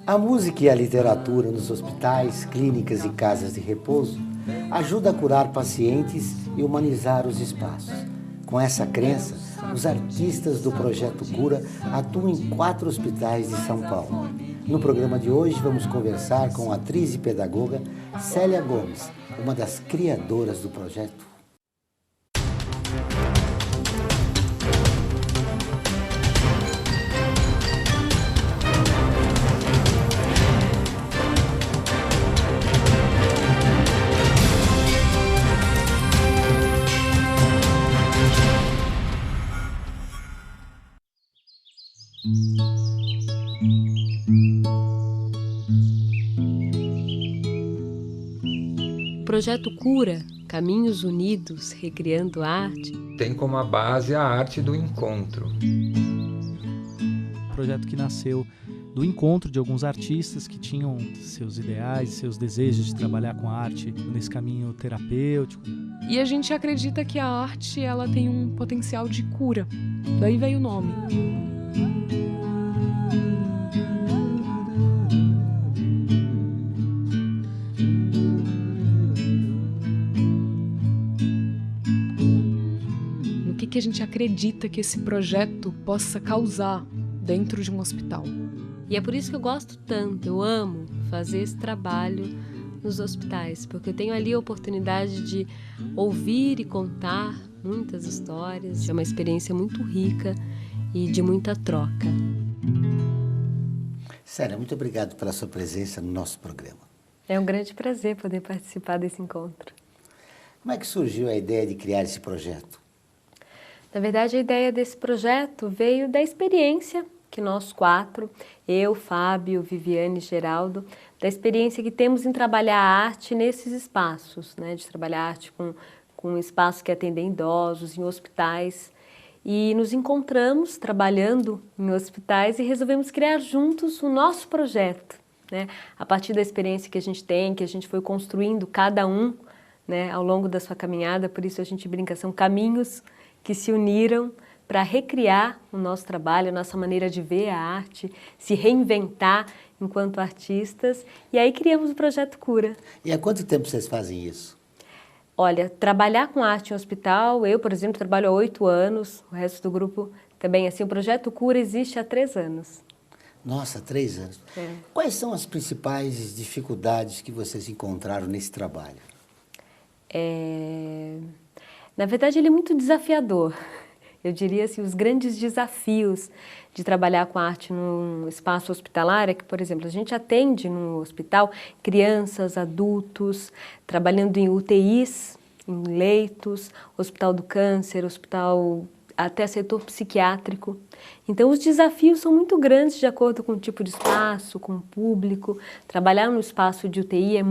A música e a literatura nos hospitais, clínicas e casas de repouso ajuda a curar pacientes e humanizar os espaços. Com essa crença, os artistas do Projeto Cura atuam em 4 hospitais de São Paulo. No programa de hoje vamos conversar com a atriz e pedagoga Célia Gomes, uma das criadoras do projeto. O Projeto Cura, Caminhos Unidos, Recriando a Arte, tem como a base a arte do encontro. Um projeto que nasceu do encontro de alguns artistas que tinham seus ideais, seus desejos de trabalhar com a arte nesse caminho terapêutico. E a gente acredita que a arte ela tem um potencial de cura. Daí veio o nome. Que a gente acredita que esse projeto possa causar dentro de um hospital. E é por isso que eu gosto tanto, eu amo fazer esse trabalho nos hospitais, porque eu tenho ali a oportunidade de ouvir e contar muitas histórias, é uma experiência muito rica e de muita troca. Célia, muito obrigado pela sua presença no nosso programa. É um grande prazer poder participar desse encontro. Como é que surgiu a ideia de criar esse projeto? Na verdade, a ideia desse projeto veio da experiência que nós 4, eu, Fábio, Viviane e Geraldo, da experiência que temos em trabalhar a arte nesses espaços, né? De trabalhar a arte com espaços que atendem idosos, em hospitais. E nos encontramos trabalhando em hospitais e resolvemos criar juntos o nosso projeto, né? A partir da experiência que a gente tem, que a gente foi construindo cada um, né? Ao longo da sua caminhada, por isso a gente brinca, são caminhos que se uniram para recriar o nosso trabalho, a nossa maneira de ver a arte, se reinventar enquanto artistas, e aí criamos o Projeto Cura. E há quanto tempo vocês fazem isso? Olha, trabalhar com arte em hospital, eu, por exemplo, trabalho há 8 anos, o resto do grupo também, assim, o Projeto Cura existe há 3 anos. Nossa, 3 anos. É. Quais são as principais dificuldades que vocês encontraram nesse trabalho? Na verdade, ele é muito desafiador. Eu diria assim, os grandes desafios de trabalhar com a arte num espaço hospitalar é que, por exemplo, a gente atende no hospital crianças, adultos, trabalhando em UTIs, em leitos, hospital do câncer, hospital até setor psiquiátrico. Então, os desafios são muito grandes de acordo com o tipo de espaço, com o público. Trabalhar no espaço de UTI é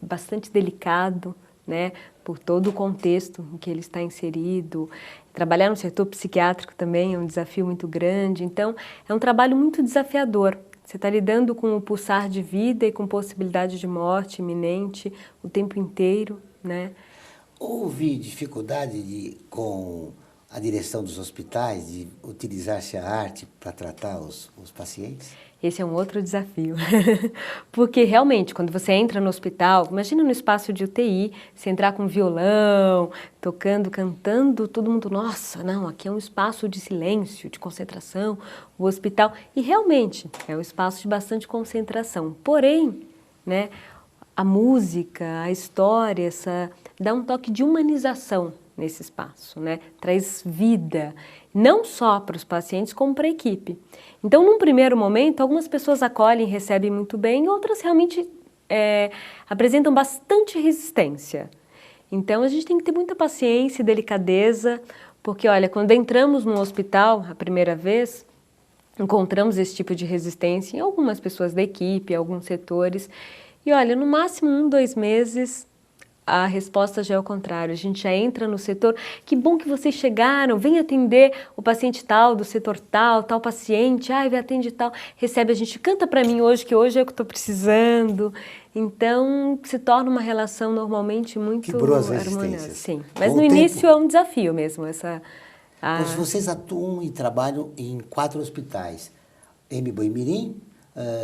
bastante delicado, né, por todo o contexto em que ele está inserido. Trabalhar no setor psiquiátrico também é um desafio muito grande, então é um trabalho muito desafiador. Você está lidando com o pulsar de vida e com possibilidade de morte iminente o tempo inteiro, né? Houve dificuldade com a direção dos hospitais de utilizar-se a arte para tratar os pacientes? Esse é um outro desafio, porque realmente quando você entra no hospital, imagina no espaço de UTI, você entrar com violão, tocando, cantando, todo mundo, nossa, não, aqui é um espaço de silêncio, de concentração, o hospital, e realmente é um espaço de bastante concentração, porém, né, a música, a história, dá um toque de humanização nesse espaço, né? Traz vida, não só para os pacientes, como para a equipe. Então, num primeiro momento, algumas pessoas acolhem e recebem muito bem, outras realmente apresentam bastante resistência. Então, a gente tem que ter muita paciência e delicadeza, porque, olha, quando entramos no hospital a primeira vez, encontramos esse tipo de resistência em algumas pessoas da equipe, em alguns setores, e olha, no máximo 1, 2 meses, a resposta já é o contrário, a gente já entra no setor, que bom que vocês chegaram, vem atender o paciente tal, do setor tal, tal paciente, vai atende tal, recebe a gente, canta para mim hoje, que hoje é o que estou precisando. Então, se torna uma relação normalmente muito harmoniosa. Sim, mas no início é um desafio mesmo. Vocês atuam e trabalham em 4 hospitais, Embu-Mirim,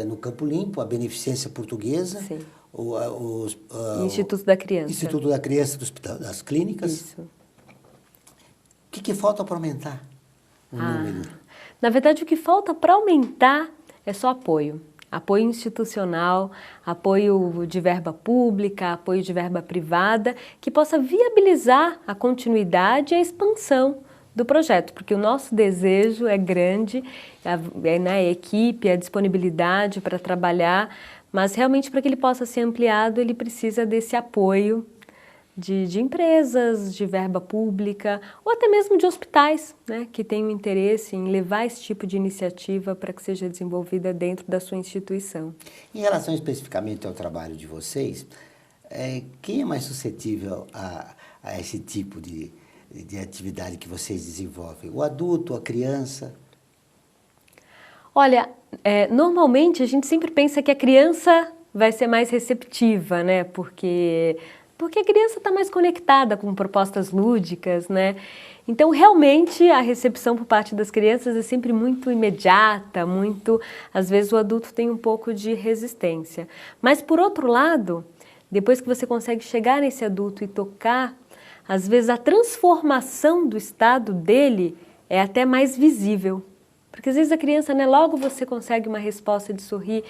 no Campo Limpo, a Beneficência Portuguesa, Sim. o Instituto da Criança. Instituto da Criança das Clínicas. Isso. O que falta para aumentar o número? Na verdade, o que falta para aumentar é só apoio. Apoio institucional, apoio de verba pública, apoio de verba privada, que possa viabilizar a continuidade e a expansão do projeto, porque o nosso desejo é grande, a equipe, a disponibilidade para trabalhar, mas realmente para que ele possa ser ampliado, ele precisa desse apoio de empresas, de verba pública, ou até mesmo de hospitais, né, que tenham interesse em levar esse tipo de iniciativa para que seja desenvolvida dentro da sua instituição. Em relação especificamente ao trabalho de vocês, quem é mais suscetível a esse tipo de atividade que vocês desenvolvem? O adulto, a criança? Olha, normalmente a gente sempre pensa que a criança vai ser mais receptiva, né, porque a criança está mais conectada com propostas lúdicas, né? Então, realmente, a recepção por parte das crianças é sempre muito imediata, às vezes o adulto tem um pouco de resistência. Mas, por outro lado, depois que você consegue chegar nesse adulto e tocar, às vezes a transformação do estado dele é até mais visível. Porque às vezes a criança, né, logo você consegue uma resposta de sorrir,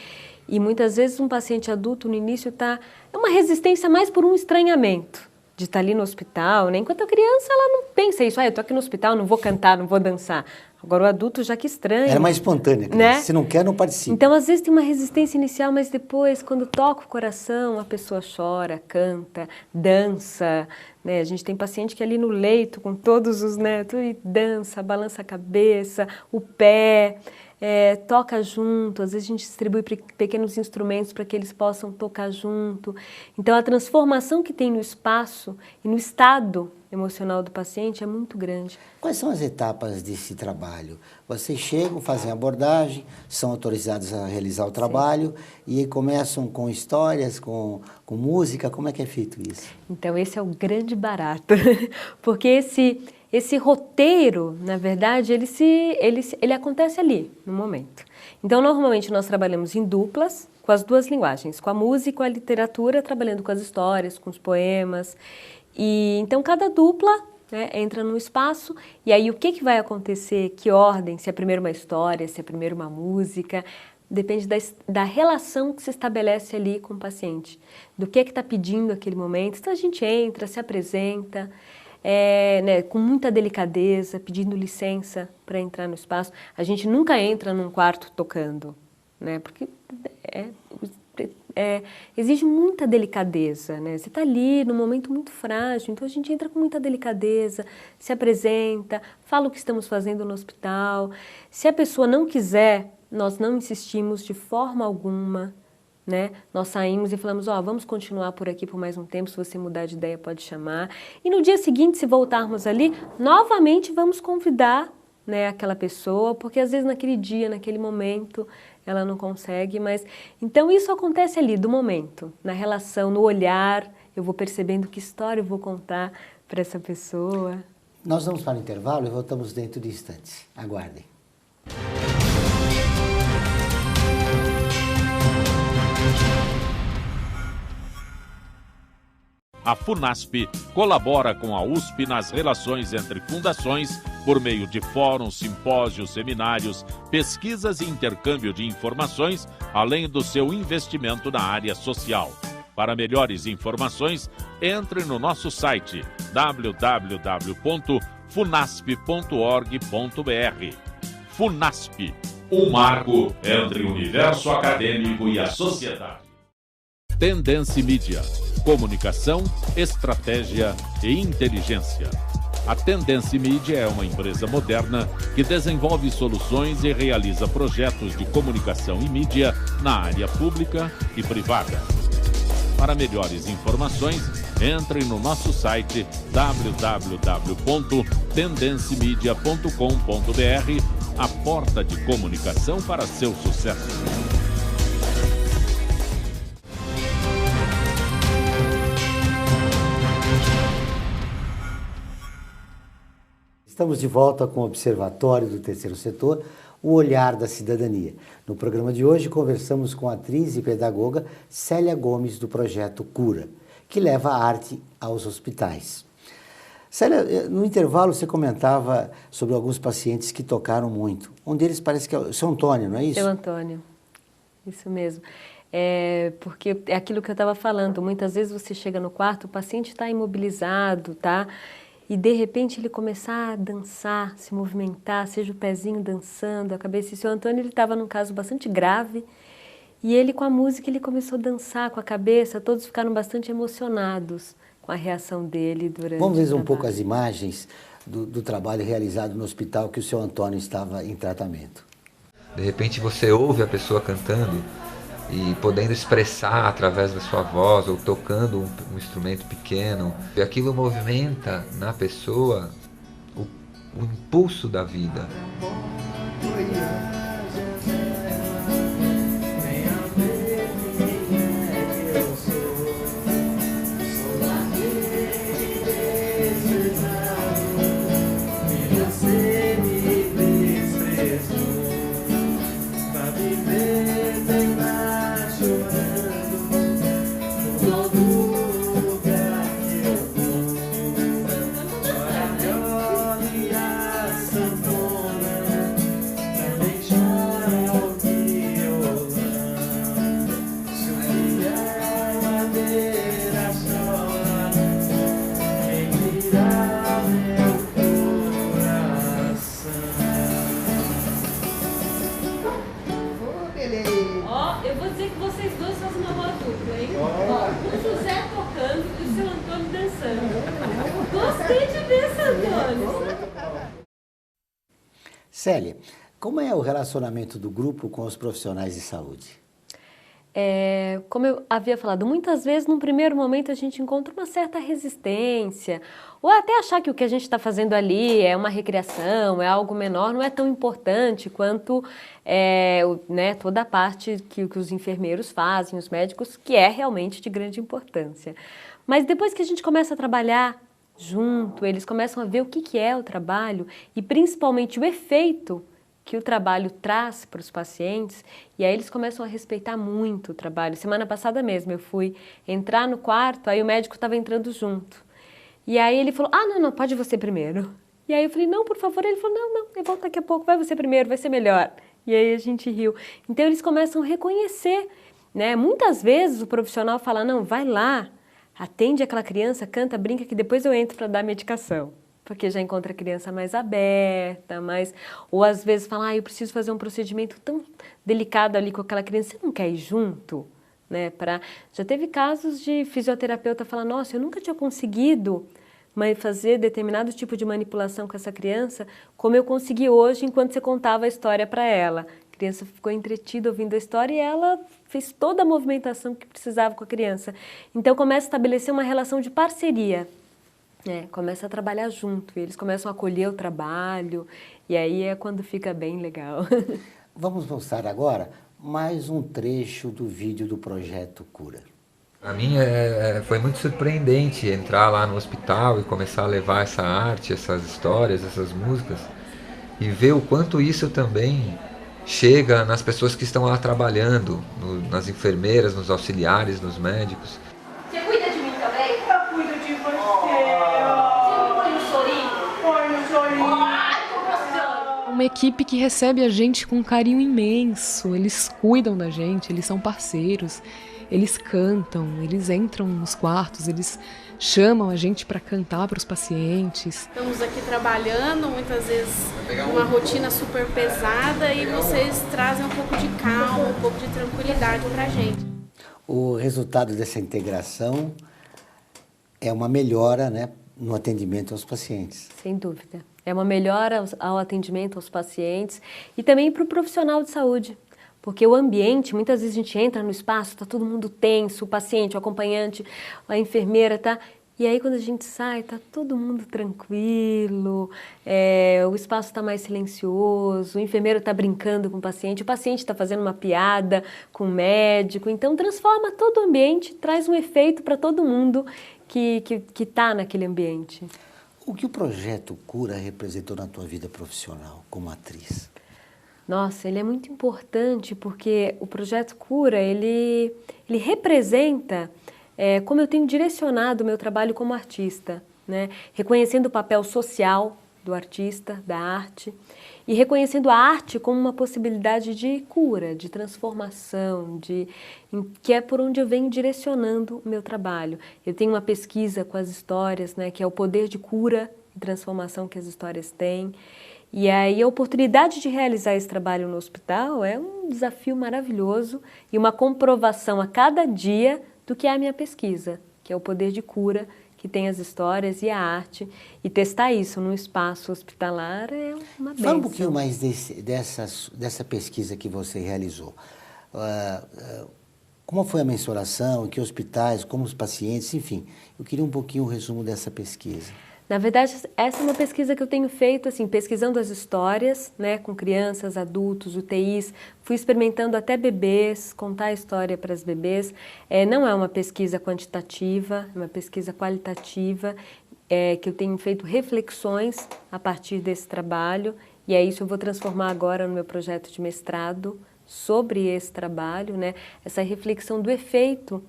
e muitas vezes um paciente adulto no início é uma resistência mais por um estranhamento de estar ali no hospital, né? Enquanto a criança ela não pensa isso, eu estou aqui no hospital, não vou cantar, não vou dançar. Agora o adulto já que estranha. Era mais espontânea, né? Se não quer, não participa. Então às vezes tem uma resistência inicial, mas depois quando toca o coração, a pessoa chora, canta, dança, né? A gente tem paciente que ali no leito com todos os netos e dança, balança a cabeça, o pé. Toca junto, às vezes a gente distribui pequenos instrumentos para que eles possam tocar junto. Então a transformação que tem no espaço e no estado emocional do paciente é muito grande. Quais são as etapas desse trabalho? Vocês chegam, fazem a abordagem, são autorizados a realizar o trabalho. Sim. E aí começam com histórias, com música, como é que é feito isso? Então esse é o grande barato, porque esse roteiro, na verdade, ele acontece ali, no momento. Então, normalmente, nós trabalhamos em duplas, com as duas linguagens, com a música e com a literatura, trabalhando com as histórias, com os poemas. E então, cada dupla, né, entra num espaço, e aí o que vai acontecer, que ordem, se é primeiro uma história, se é primeiro uma música, depende da relação que se estabelece ali com o paciente, do que está pedindo aquele momento. Então, a gente entra, se apresenta, né, com muita delicadeza, pedindo licença para entrar no espaço. A gente nunca entra num quarto tocando, né, porque exige muita delicadeza, né? Você está ali num momento muito frágil, então a gente entra com muita delicadeza, se apresenta, fala o que estamos fazendo no hospital. Se a pessoa não quiser, nós não insistimos de forma alguma, né? Nós saímos e falamos, vamos continuar por aqui por mais um tempo, se você mudar de ideia pode chamar. E no dia seguinte, se voltarmos ali, novamente vamos convidar, né, aquela pessoa, porque às vezes naquele dia, naquele momento, ela não consegue, mas... Então isso acontece ali, do momento, na relação, no olhar, eu vou percebendo que história eu vou contar para essa pessoa. Nós vamos para o intervalo e voltamos dentro de instantes. Aguardem. A FUNASP colabora com a USP nas relações entre fundações por meio de fóruns, simpósios, seminários, pesquisas e intercâmbio de informações, além do seu investimento na área social. Para melhores informações, entre no nosso site www.funasp.org.br. FUNASP, um marco entre o universo acadêmico e a sociedade. Tendência Mídia. Comunicação, estratégia e inteligência. A Tendência Mídia é uma empresa moderna que desenvolve soluções e realiza projetos de comunicação e mídia na área pública e privada. Para melhores informações, entre no nosso site www.tendencimedia.com.br, a porta de comunicação para seu sucesso. Estamos de volta com o Observatório do Terceiro Setor, o olhar da cidadania. No programa de hoje conversamos com a atriz e pedagoga Célia Gomes do projeto Cura, que leva a arte aos hospitais. Célia, no intervalo você comentava sobre alguns pacientes que tocaram muito. Um deles parece que é o seu Antônio, não é isso? Seu Antônio, isso mesmo. Porque é aquilo que eu estava falando, muitas vezes você chega no quarto, o paciente está imobilizado, tá? E de repente ele começar a dançar, se movimentar, seja o pezinho dançando, a cabeça. E o seu Antônio, ele estava num caso bastante grave, e ele com a música ele começou a dançar com a cabeça, todos ficaram bastante emocionados com a reação dele durante Vamos ver o um pouco trabalho. as imagens do trabalho realizado no hospital que o seu Antônio estava em tratamento. De repente você ouve a pessoa cantando e podendo expressar através da sua voz ou tocando um instrumento pequeno. E aquilo movimenta na pessoa o impulso da vida. Eu vou dizer que vocês dois fazem uma boa dupla, hein? Ó, o José tocando e o seu Antônio dançando. Gostei de ver, seu Antônio. Célia, como é o relacionamento do grupo com os profissionais de saúde? Como eu havia falado, muitas vezes, num primeiro momento, a gente encontra uma certa resistência, ou até achar que o que a gente está fazendo ali é uma recreação, é algo menor, não é tão importante quanto toda a parte que os enfermeiros fazem, os médicos, que é realmente de grande importância. Mas depois que a gente começa a trabalhar junto, eles começam a ver o que é o trabalho e principalmente o efeito que o trabalho traz para os pacientes, e aí eles começam a respeitar muito o trabalho. Semana passada mesmo eu fui entrar no quarto, aí o médico estava entrando junto. E aí ele falou, não, pode você primeiro. E aí eu falei, não, por favor. Ele falou, não, eu volto daqui a pouco, vai você primeiro, vai ser melhor. E aí a gente riu. Então eles começam a reconhecer, né? Muitas vezes o profissional fala, não, vai lá, atende aquela criança, canta, brinca, que depois eu entro para dar medicação. Porque já encontra a criança mais aberta, ou às vezes fala, eu preciso fazer um procedimento tão delicado ali com aquela criança, você não quer ir junto? Né? Já teve casos de fisioterapeuta falar, nossa, eu nunca tinha conseguido fazer determinado tipo de manipulação com essa criança, como eu consegui hoje enquanto você contava a história para ela. A criança ficou entretida ouvindo a história e ela fez toda a movimentação que precisava com a criança. Então começa a estabelecer uma relação de parceria. Começa a trabalhar junto, eles começam a acolher o trabalho, e aí é quando fica bem legal. Vamos mostrar agora mais um trecho do vídeo do Projeto Cura. Para mim foi muito surpreendente entrar lá no hospital e começar a levar essa arte, essas histórias, essas músicas, e ver o quanto isso também chega nas pessoas que estão lá trabalhando, nas enfermeiras, nos auxiliares, nos médicos. Você cuida de mim também? Eu cuido de você. Você põe no chorinho? Põe no chorinho. Ai, como emociona. Uma equipe que recebe a gente com um carinho imenso, eles cuidam da gente, eles são parceiros, eles cantam, eles entram nos quartos, eles chamam a gente para cantar para os pacientes. Estamos aqui trabalhando, muitas vezes uma rotina super pesada, e vocês trazem um pouco de calma, um pouco de tranquilidade para a gente. O resultado dessa integração é uma melhora, né, no atendimento aos pacientes. Sem dúvida. É uma melhora ao atendimento aos pacientes e também para o profissional de saúde. Porque o ambiente, muitas vezes a gente entra no espaço, está todo mundo tenso, o paciente, o acompanhante, a enfermeira, tá? E aí quando a gente sai, está todo mundo tranquilo, o espaço está mais silencioso, o enfermeiro está brincando com o paciente está fazendo uma piada com o médico. Então transforma todo o ambiente, traz um efeito para todo mundo que está naquele ambiente. O que o Projeto Cura representou na tua vida profissional como atriz? Nossa, ele é muito importante porque o Projeto Cura, ele representa como eu tenho direcionado o meu trabalho como artista, né? Reconhecendo o papel social do artista, da arte, e reconhecendo a arte como uma possibilidade de cura, de transformação, que é por onde eu venho direcionando o meu trabalho. Eu tenho uma pesquisa com as histórias, né, que é o poder de cura e transformação que as histórias têm. E aí a oportunidade de realizar esse trabalho no hospital é um desafio maravilhoso e uma comprovação a cada dia do que é a minha pesquisa, que é o poder de cura que tem as histórias e a arte, e testar isso num espaço hospitalar é uma bênção. Fala um pouquinho mais dessa pesquisa que você realizou. Como foi a mensuração, em que hospitais, como os pacientes, enfim. Eu queria um pouquinho o resumo dessa pesquisa. Na verdade, essa é uma pesquisa que eu tenho feito, assim, pesquisando as histórias, né, com crianças, adultos, UTIs, fui experimentando até bebês, contar a história para as bebês. Não é uma pesquisa quantitativa, é uma pesquisa qualitativa, que eu tenho feito reflexões a partir desse trabalho, e é isso que eu vou transformar agora no meu projeto de mestrado sobre esse trabalho, né, essa reflexão do efeito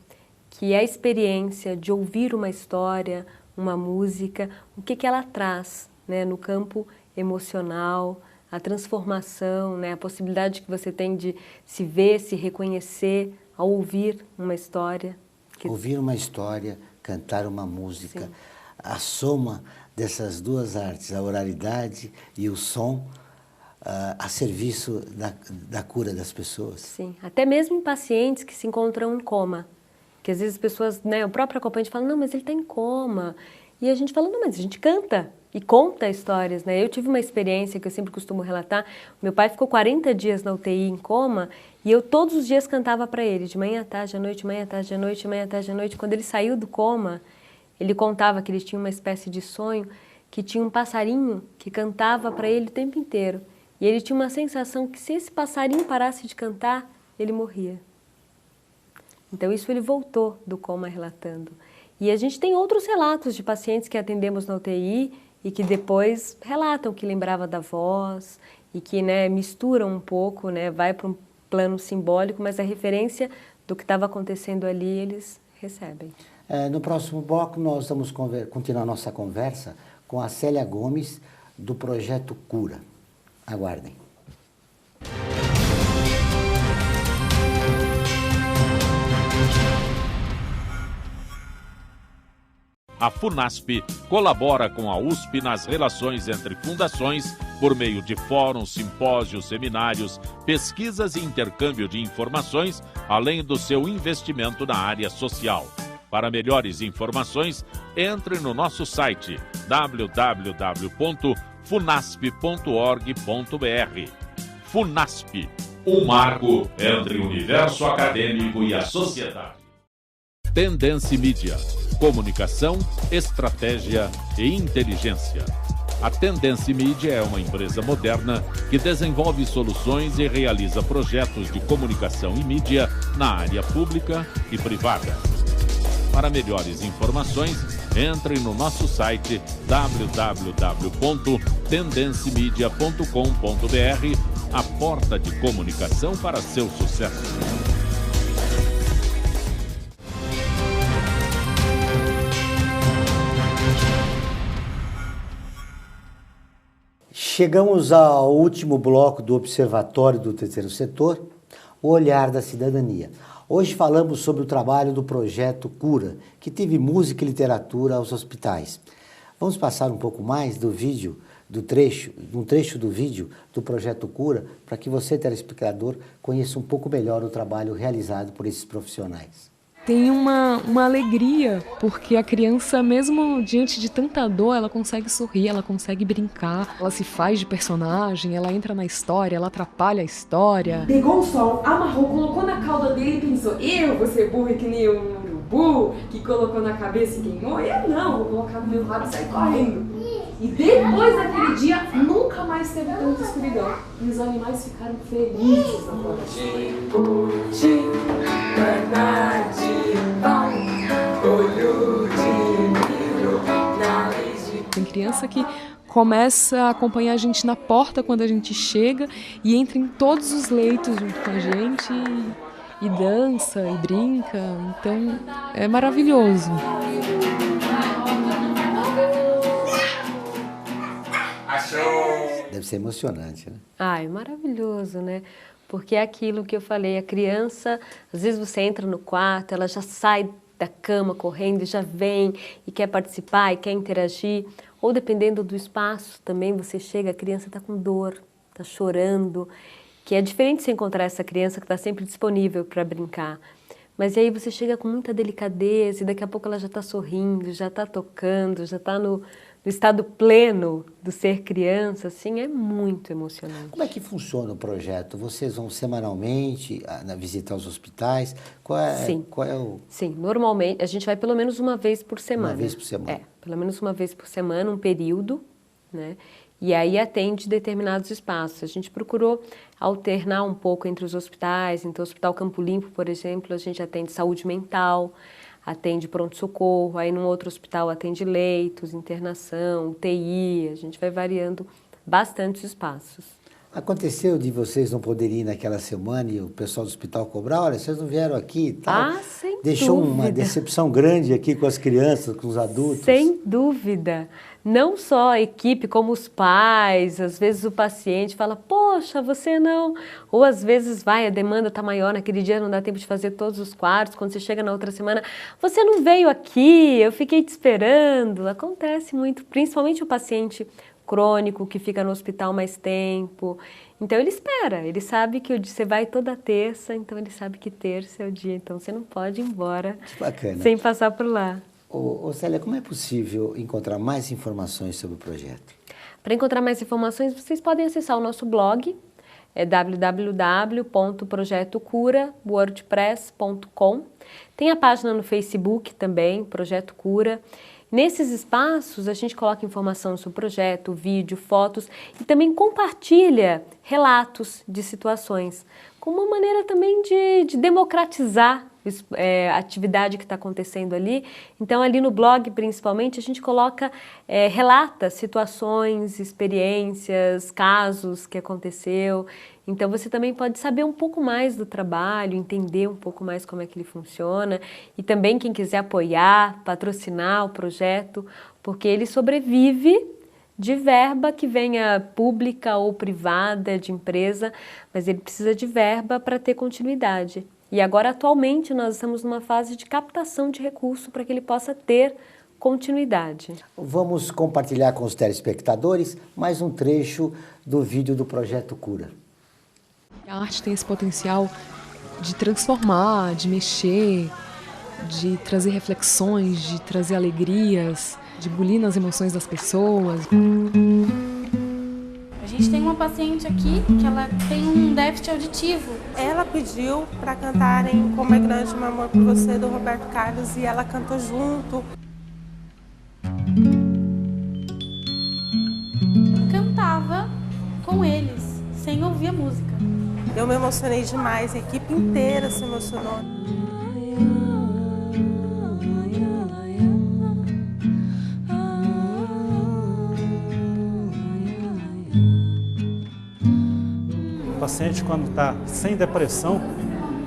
que é a experiência de ouvir uma história, uma música, o que ela traz, né, no campo emocional, a transformação, né, a possibilidade que você tem de se ver, se reconhecer ao ouvir uma história. Ouvir uma história, cantar uma música, sim, a soma dessas duas artes, a oralidade e o som, a serviço da cura das pessoas. Sim, até mesmo em pacientes que se encontram em coma. Que às vezes as pessoas, né, o próprio acompanhante fala, não, mas ele está em coma. E a gente fala, não, mas a gente canta e conta histórias, né? Eu tive uma experiência que eu sempre costumo relatar. Meu pai ficou 40 dias na UTI em coma e eu todos os dias cantava para ele, de manhã à tarde, à noite, manhã à tarde, à noite, manhã à tarde, à noite. Quando ele saiu do coma, ele contava que ele tinha uma espécie de sonho, que tinha um passarinho que cantava para ele o tempo inteiro. E ele tinha uma sensação que se esse passarinho parasse de cantar, ele morria. Então, isso ele voltou do coma relatando. E a gente tem outros relatos de pacientes que atendemos na UTI e que depois relatam que lembrava da voz e que, né, misturam um pouco, né, vai para um plano simbólico, mas a referência do que estava acontecendo ali eles recebem. No próximo bloco, nós vamos continuar a nossa conversa com a Célia Gomes, do Projeto Cura. Aguardem. A FUNASP colabora com a USP nas relações entre fundações por meio de fóruns, simpósios, seminários, pesquisas e intercâmbio de informações, além do seu investimento na área social. Para melhores informações, entre no nosso site www.funasp.org.br. FUNASP, um marco entre o universo acadêmico e a sociedade. Tendência Mídia. Comunicação, estratégia e inteligência. A Tendência Mídia é uma empresa moderna que desenvolve soluções e realiza projetos de comunicação e mídia na área pública e privada. Para melhores informações, entre no nosso site www.tendencimedia.com.br, a porta de comunicação para seu sucesso. Chegamos ao último bloco do Observatório do Terceiro Setor, o Olhar da Cidadania. Hoje falamos sobre o trabalho do Projeto Cura, que teve música e literatura aos hospitais. Vamos passar um pouco mais do vídeo, um trecho do vídeo do Projeto Cura, para que você, telespectador, conheça um pouco melhor o trabalho realizado por esses profissionais. Tem uma alegria, porque a criança, mesmo diante de tanta dor, ela consegue sorrir, ela consegue brincar, ela se faz de personagem, ela entra na história, ela atrapalha a história. Pegou o sol, amarrou, colocou na cauda dele e pensou, eu vou ser burro que nem um urubu, que colocou na cabeça e queimou? Eu não, vou colocar no meu rabo e sair correndo. E depois daquele dia, nunca mais teve tanta escuridão. E os animais ficaram felizes na floresta. Tem criança que começa a acompanhar a gente na porta quando a gente chega e entra em todos os leitos junto com a gente e dança e brinca. Então é maravilhoso. Deve ser emocionante, né? É maravilhoso, né? Porque é aquilo que eu falei, a criança, às vezes você entra no quarto, ela já sai da cama correndo e já vem e quer participar e quer interagir. Ou dependendo do espaço também, você chega, a criança está com dor, está chorando, que é diferente você encontrar essa criança que está sempre disponível para brincar. Mas aí você chega com muita delicadeza e daqui a pouco ela já está sorrindo, já está tocando, já está no estado pleno do ser criança, assim, é muito emocionante. Como é que funciona o projeto? Vocês vão semanalmente visitar os hospitais? Qual é o... Sim, normalmente a gente vai pelo menos uma vez por semana. Uma vez por semana? É, pelo menos uma vez por semana, um período, né? E aí atende determinados espaços. A gente procurou alternar um pouco entre os hospitais. Então, o Hospital Campo Limpo, por exemplo, a gente atende saúde mental, atende pronto-socorro, aí num outro hospital atende leitos, internação, UTI, a gente vai variando bastante os espaços. Aconteceu de vocês não poderem ir naquela semana e o pessoal do hospital cobrar, olha, vocês não vieram aqui e tal? Sem Deixou dúvida. Uma decepção grande aqui com as crianças, com os adultos? Sem dúvida. Não só a equipe, como os pais, às vezes o paciente fala, poxa, você não... Ou às vezes a demanda está maior, naquele dia não dá tempo de fazer todos os quartos, quando você chega na outra semana, você não veio aqui, eu fiquei te esperando. Acontece muito, principalmente o paciente crônico que fica no hospital mais tempo. Então ele espera, ele sabe que você vai toda terça, então ele sabe que terça é o dia, então você não pode ir embora sem passar por lá. Ô Célia, como é possível encontrar mais informações sobre o projeto? Para encontrar mais informações, vocês podem acessar o nosso blog, é www.projetocura.wordpress.com. Tem a página no Facebook também, Projeto Cura. Nesses espaços, a gente coloca informação sobre o projeto, vídeo, fotos e também compartilha relatos de situações, como uma maneira também de democratizar a atividade que está acontecendo ali. Então, ali no blog, principalmente, a gente relata situações, experiências, casos que aconteceu. Então, você também pode saber um pouco mais do trabalho, entender um pouco mais como é que ele funciona. E também, quem quiser apoiar, patrocinar o projeto, porque ele sobrevive de verba que venha pública ou privada, de empresa, mas ele precisa de verba para ter continuidade. E agora, atualmente, nós estamos numa fase de captação de recurso para que ele possa ter continuidade. Vamos compartilhar com os telespectadores mais um trecho do vídeo do Projeto Cura. A arte tem esse potencial de transformar, de mexer, de trazer reflexões, de trazer alegrias, de bulir nas emoções das pessoas. A gente tem uma paciente aqui que ela tem um déficit auditivo. Ela pediu para cantarem Como é Grande o Meu Amor por Você, do Roberto Carlos, e ela cantou junto. Cantava com eles, sem ouvir a música. Eu me emocionei demais, a equipe inteira se emocionou. O paciente, quando está sem depressão,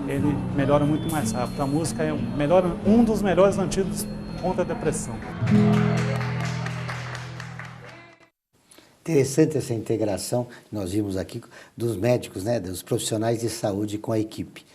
ele melhora muito mais rápido. A música é um dos melhores antídotos contra a depressão. Interessante essa integração que nós vimos aqui dos médicos, né, dos profissionais de saúde com a equipe.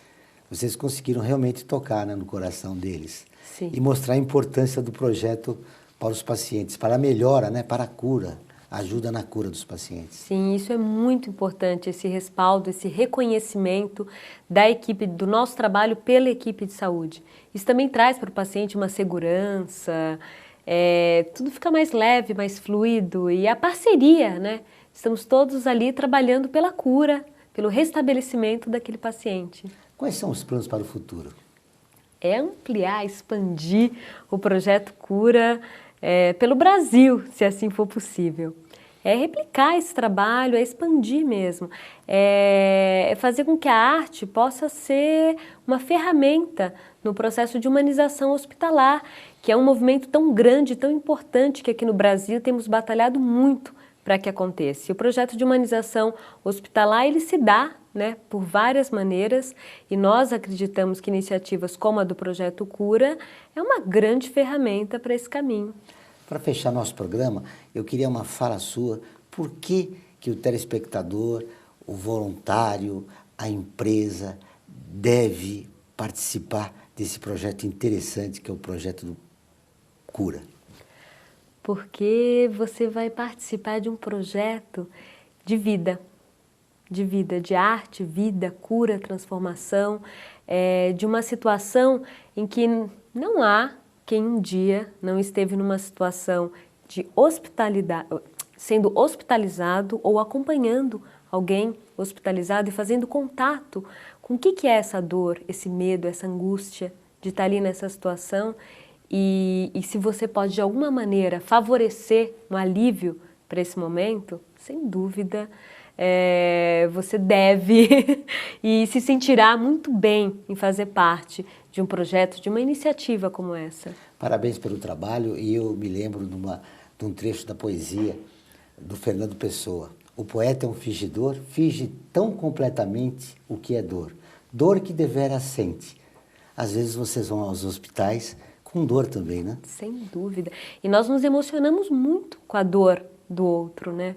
Vocês conseguiram realmente tocar, né, no coração deles. Sim. E mostrar a importância do projeto para os pacientes, para a melhora, né, para a cura, ajuda na cura dos pacientes. Sim, isso é muito importante, esse respaldo, esse reconhecimento da equipe, do nosso trabalho pela equipe de saúde. Isso também traz para o paciente uma segurança, tudo fica mais leve, mais fluido, e a parceria, né? Estamos todos ali trabalhando pela cura, pelo restabelecimento daquele paciente. Quais são os planos para o futuro? É ampliar, expandir o Projeto Cura pelo Brasil, se assim for possível. É replicar esse trabalho, é expandir mesmo, é fazer com que a arte possa ser uma ferramenta no processo de humanização hospitalar, que é um movimento tão grande, tão importante, que aqui no Brasil temos batalhado muito para que aconteça. E o projeto de humanização hospitalar, ele se dá, né, por várias maneiras, e nós acreditamos que iniciativas como a do Projeto Cura é uma grande ferramenta para esse caminho. Para fechar nosso programa, eu queria uma fala sua, por que o telespectador, o voluntário, a empresa deve participar desse projeto interessante que é o projeto do Cura? Porque você vai participar de um projeto de vida, de arte, vida, cura, transformação, de uma situação em que não há quem um dia não esteve numa situação de hospitalidade, sendo hospitalizado ou acompanhando alguém hospitalizado e fazendo contato com o que é essa dor, esse medo, essa angústia de estar ali nessa situação. E se você pode, de alguma maneira, favorecer um alívio para esse momento, sem dúvida, você deve e se sentirá muito bem em fazer parte de um projeto, de uma iniciativa como essa. Parabéns pelo trabalho, e eu me lembro de um trecho da poesia do Fernando Pessoa. O poeta é um fingidor, finge tão completamente o que é dor. Dor que deveras sente. Às vezes vocês vão aos hospitais com dor também, né? Sem dúvida. E nós nos emocionamos muito com a dor do outro, né?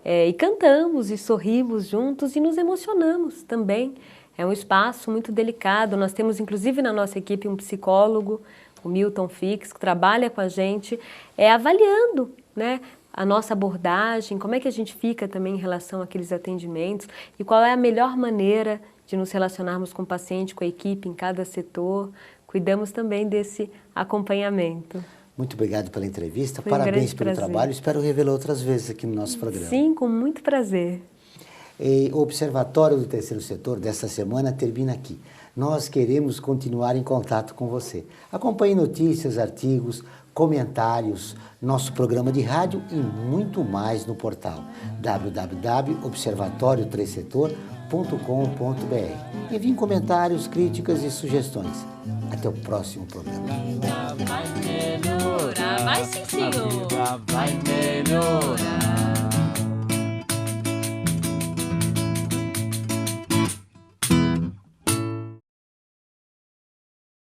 E cantamos e sorrimos juntos e nos emocionamos também. É um espaço muito delicado. Nós temos, inclusive, na nossa equipe um psicólogo, o Milton Fix, que trabalha com a gente, avaliando, né, a nossa abordagem, como é que a gente fica também em relação àqueles atendimentos e qual é a melhor maneira de nos relacionarmos com o paciente, com a equipe, em cada setor. Cuidamos também desse acompanhamento. Muito obrigado pela entrevista, parabéns pelo trabalho, espero revê-lo outras vezes aqui no nosso programa. Sim, com muito prazer. O Observatório do Terceiro Setor desta semana termina aqui. Nós queremos continuar em contato com você. Acompanhe notícias, artigos, comentários, nosso programa de rádio e muito mais no portal www.observatorioterceirsetor.com.br. Envie comentários, críticas e sugestões. Até o próximo programa. Vai sim, senhor. Vai melhorar.